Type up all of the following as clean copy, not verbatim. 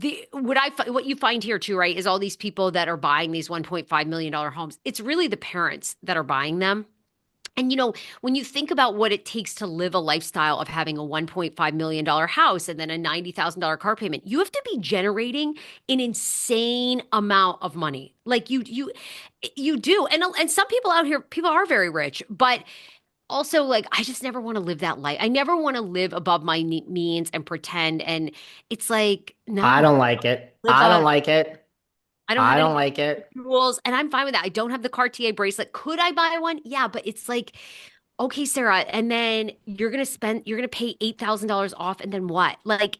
the what you find here too, right, is all these people that are buying these $1.5 million homes. It's really the parents that are buying them. And when you think about what it takes to live a lifestyle of having a $1.5 million house and then a $90,000 car payment, you have to be generating an insane amount of money. Like you do. And some people out here, people are very rich, but also like I just never want to live that life. I never want to live above my means and pretend. And it's like, I no, don't like it. live I a don't like it. I don't have I any don't like it. rules, and I'm fine with that. I don't have the Cartier bracelet. Could I buy one? Yeah, but it's like, okay, Sarah, and then you're gonna pay $8,000 off, and then what? Like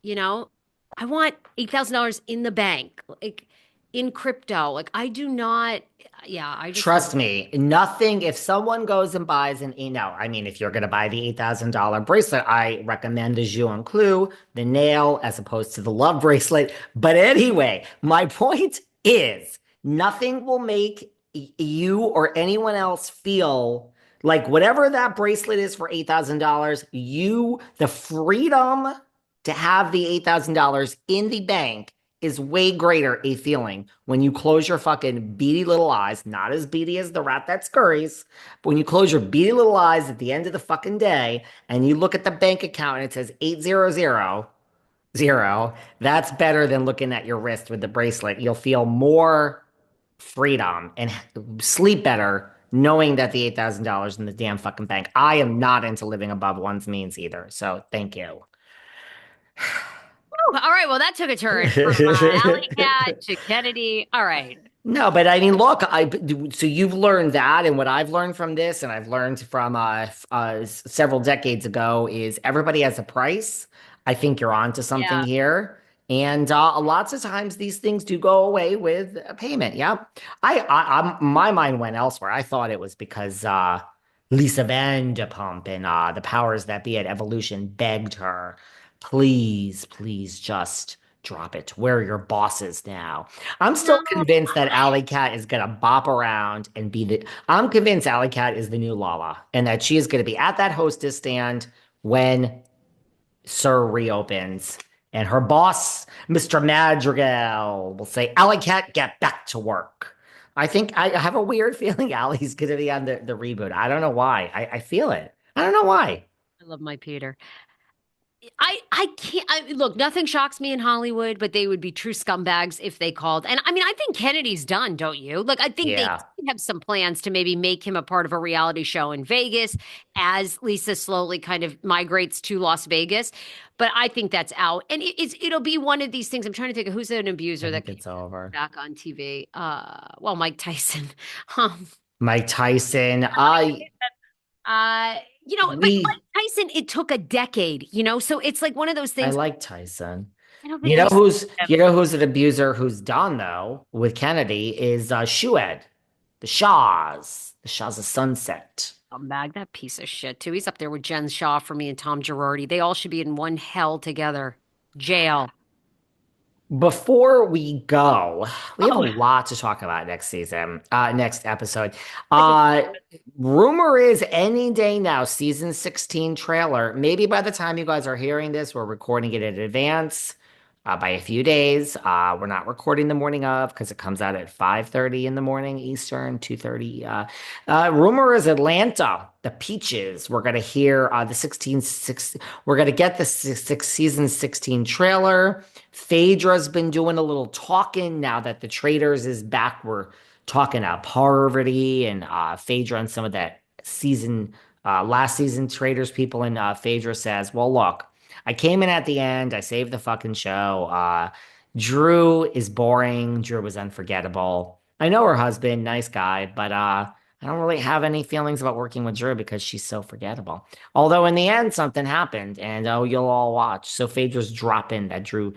you know, I want $8,000 in the bank, like in crypto. Like I do not, yeah, I just don't. Trust me, nothing. If someone goes and buys I mean, if you're going to buy the $8,000 bracelet, I recommend, as you include, the nail as opposed to the love bracelet. But anyway, my point is nothing will make you or anyone else feel like whatever that bracelet is for $8,000, the freedom to have the $8,000 in the bank is way greater a feeling when you close your fucking beady little eyes, not as beady as the rat that scurries, but when you close your beady little eyes at the end of the fucking day and you look at the bank account and it says 800, that's better than looking at your wrist with the bracelet. You'll feel more freedom and sleep better knowing that the $8,000 in the damn fucking bank. I am not into living above one's means either. So thank you. All right, well, that took a turn from Alley Cat to Kennedy. All right. No, but I mean, look, so you've learned that, and what I've learned from this, and I've learned from several decades ago, is everybody has a price. I think you're onto something Yeah. here, and lots of times these things do go away with a payment. Yeah, my mind went elsewhere. I thought it was because Lisa Vanderpump and the powers that be at Evolution begged her, please, please, just drop it. We're your bosses now. I'm No. still convinced that Alley Cat is gonna bop around and be the. I'm convinced Alley Cat is the new Lala, and that she is gonna be at that hostess stand when Sir reopens, and her boss, Mr. Madrigal, will say, "Alley Cat, get back to work." I think I have a weird feeling Allie's gonna be on the reboot. I don't know why. I feel it. I don't know why. I love my Peter. I can't look, nothing shocks me in Hollywood, but they would be true scumbags if they called. And I mean, I think Kennedy's done, don't you? Like, I think they Yeah. have some plans to maybe make him a part of a reality show in Vegas as Lisa slowly kind of migrates to Las Vegas. But I think that's out. And it'll be one of these things. I'm trying to think of who's an I abuser that think came it's over. back on TV. Well, Mike Tyson. Um, Mike Tyson. uh, but We Mike Tyson, it took a decade, so it's like one of those I things. like Tyson. I don't think I You know who's an abuser who's done though with Kennedy is Shued, the Shaws, the Shaws of Sunset. scumbag, that piece of shit too. He's up there with Jen Shaw for me and Tom Girardi. They all should be in one hell together. Jail. Before we go, we have a Oh, lot to talk about next season, next episode. like a Uh, Rumor is any day now, season 16 trailer. Maybe by the time you guys are hearing this, we're recording it in advance, by a few days. We're not recording the morning of because it comes out at 5:30 in the morning Eastern, 2:30. Rumor is Atlanta, the Peaches. We're gonna hear the 16 6. We're gonna get the season 16 trailer. Phaedra's been doing a little talking now that the Traders is back. We're talking about Parvati and Phaedra and some of that last season Traders people. And Phaedra says, well, look, I came in at the end. I saved the fucking show. Drew is boring. Drew was unforgettable. I know her husband, nice guy, but I don't really have any feelings about working with Drew because she's so forgettable. Although in the end, something happened, and oh, you'll all watch. So Phaedra's drop in that Drew.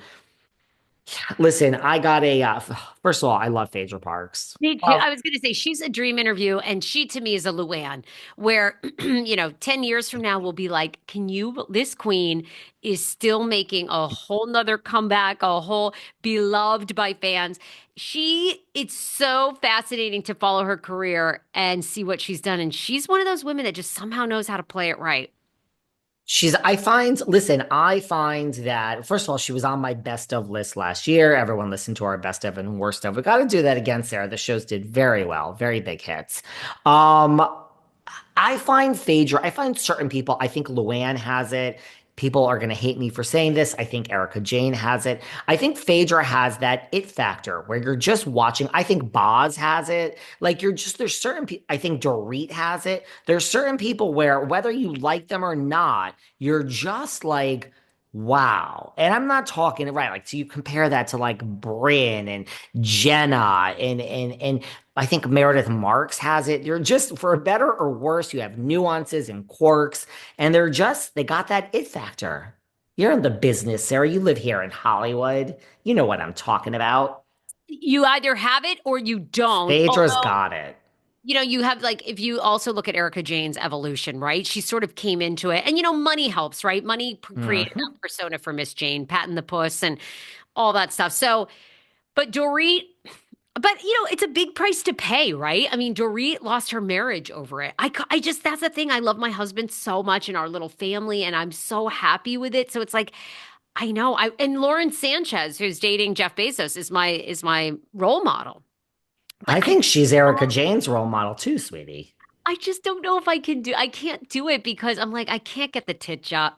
Listen, I got a. First of all, I love Phaedra Parks. me too. Well, I was going to say she's a dream interview, and she to me is a Luann, where 10 years from now we'll be like, can you? This queen is still making a whole nother comeback, a whole beloved by fans. It's so fascinating to follow her career and see what she's done, and she's one of those women that just somehow knows how to play it right. I find that, first of all, she was on my best of list last year. Everyone listened to our best of and worst of. We got to do that again, Sarah. The shows did very well, very big hits. Um, I find certain people, I think Luann has it. People are going to hate me for saying this. I think Erica Jane has it. I think Phaedra has that it factor where you're just watching. I think Boz has it. Like there's certain people, I think Dorit has it. There's certain people where whether you like them or not, you're just like, wow. And I'm not talking, right? Like, so you compare that to like Bryn and Jenna and I think Meredith Marks has it. You're just, for better or worse, you have nuances and quirks, and they got that it factor. You're in the business, Sarah. You live here in Hollywood. You know what I'm talking about. You either have it or you don't. Phaedra's Although, got it. you have like, if you also look at Erica Jane's evolution, right? She sort of came into it. And, money helps, right? Money created Mhm. that persona for Miss Jane, patting the puss and all that stuff. So, but Dorit, but it's a big price to pay, right? I mean, Dorit lost her marriage over it. I just, that's the thing. I love my husband so much and our little family, and I'm so happy with it. So it's like, I know. And Lauren Sanchez, who's dating Jeff Bezos, is my role model. But I think she's Erica Jane's role model too, sweetie. I just don't know if I can't do it because I'm like, I can't get the tit job.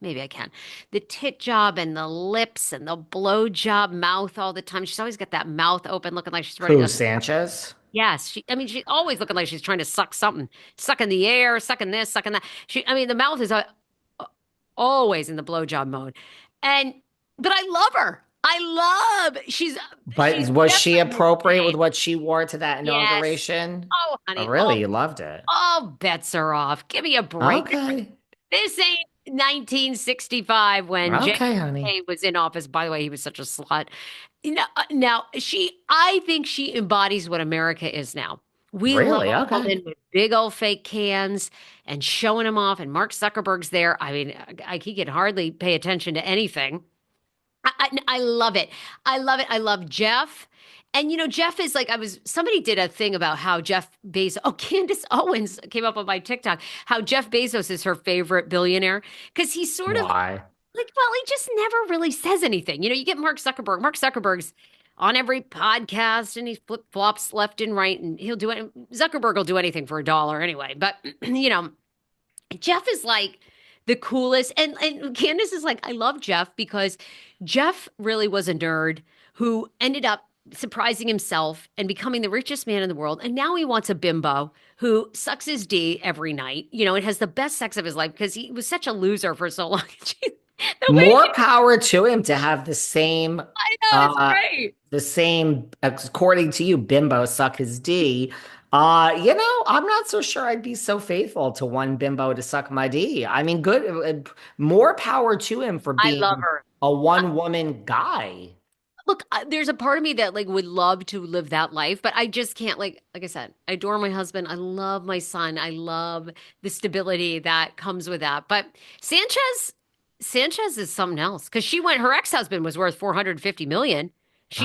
Maybe I can. The tit job and the lips and the blow job mouth all the time. She's always got that mouth open, looking like she's ready Who, to. Sanchez? Yes, I mean, she's always looking like she's trying to suck something, sucking the air, sucking this, sucking that. I mean, the mouth is always in the blowjob mode, and but I love her. But She's was just she like Miss appropriate with Jane. what she wore to that Yes. inauguration? Oh, Oh, honey, really? You loved it. all bets are off. Give me a break. Okay. This ain't 1965 when Okay, honey. JFK was in office. By the way, he was such a slut. Now I think she embodies what America is now. We love Really? a Okay. woman with big old fake cans and showing them off, and Mark Zuckerberg's there. I mean, he could hardly pay attention to anything. I love it. I love it. I love Jeff. And Jeff is like, somebody did a thing about how Jeff Bezos, Candace Owens came up on my TikTok, how Jeff Bezos is her favorite billionaire. Because he's sort of Why? like, well, he just never really says anything. You get Mark Zuckerberg. Mark Zuckerberg's on every podcast and he flip flops left and right, and he'll do it. Zuckerberg will do anything for a dollar anyway. But, Jeff is like the coolest. And Candace is like, I love Jeff because Jeff really was a nerd who ended up surprising himself and becoming the richest man in the world. And now he wants a bimbo who sucks his D every night, and has the best sex of his life because he was such a loser for so long. The way More she, power to him to have I know, it's uh, great. according to you, bimbo suck his D. I'm not so sure I'd be so faithful to one bimbo to suck my D. I mean, more power to him for I love being her. a one woman guy. Look, there's a part of me that like would love to live that life, but I just can't. Like I said, I adore my husband. I love my son. I love the stability that comes with that. But Sanchez, Sanchez is something else because her ex-husband was worth 450 million. She